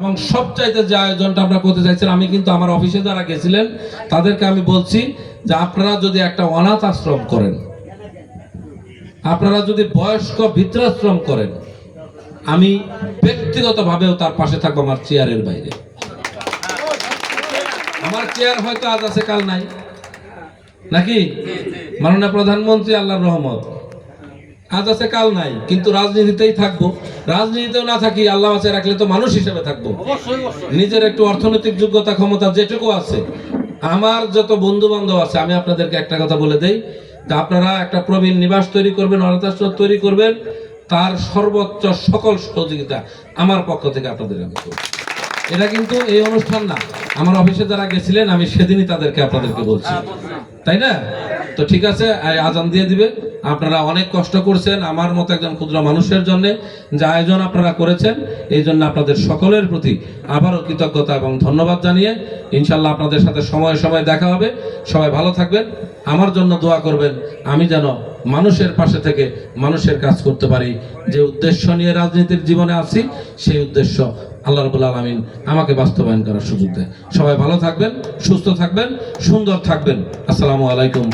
এবং সবচাইতে যে আয়োজনটা আমরা করতে চাইছিলাম, আমি কিন্তু আমার অফিসে যারা গেছিলেন তাদেরকে আমি বলছি যে আপনারা যদি একটা অনাথ আশ্রম করেন, আপনারা যদি বয়স্ক বৃদ্ধাশ্রম করেন, আমি ব্যক্তিগতভাবেও তার পাশে থাকবো আমার চেয়ারের বাইরে। আমার চেয়ার হয়তো আজ আছে কাল নাই, নাকি মাননীয় প্রধানমন্ত্রী আল্লাহর রহমত, আজ আছে কাল নাই, কিন্তু রাজনীতিতেই থাকবো। রাজনীতিতেও না থাকি আল্লাহ আছে রাখলে তো মানুষ হিসেবে থাকবো। নিজের একটু অর্থনৈতিক যোগ্যতা ক্ষমতা যেটুকু আছে, আমার যত বন্ধু বান্ধব আছে, আমি আপনাদেরকে একটা কথা বলে দেই যে আপনারা একটা প্রবীণ নিবাস তৈরি করবেন, অনাথ আশ্রম তৈরি করবেন, তার সর্বোচ্চ সকল সহযোগিতা আমার পক্ষ থেকে আপনাদের আমি করব। এটা কিন্তু এই অনুষ্ঠান না, আমার অফিসে যারা গেছিলেন আমি সেদিনই তাদেরকে আপনাদেরকে বলছি, তাই না? তো ঠিক আছে, আজান দিয়ে দিবে। আপনারা অনেক কষ্ট করছেন আমার মতো একজন ক্ষুদ্র মানুষের জন্য, যে আয়োজন আপনারা করেছেন, এই জন্য আপনাদের সকলের প্রতি আবারও কৃতজ্ঞতা এবং ধন্যবাদ জানিয়ে ইনশাল্লাহ আপনাদের সাথে সময়ে সময়ে দেখা হবে। সবাই ভালো থাকবেন, আমার জন্য দোয়া করবেন, আমি যেন মানুষের পাশে থেকে মানুষের কাজ করতে পারি। যে উদ্দেশ্য নিয়ে রাজনীতির জীবনে আছি, সেই উদ্দেশ্য আল্লাহ রাব্বুল আলামিন আমাকে বাস্তবায়ন করার সুযোগ দেয়। সবাই ভালো থাকবেন, সুস্থ থাকবেন, সুন্দর থাকবেন। আসসালামু আলাইকুম।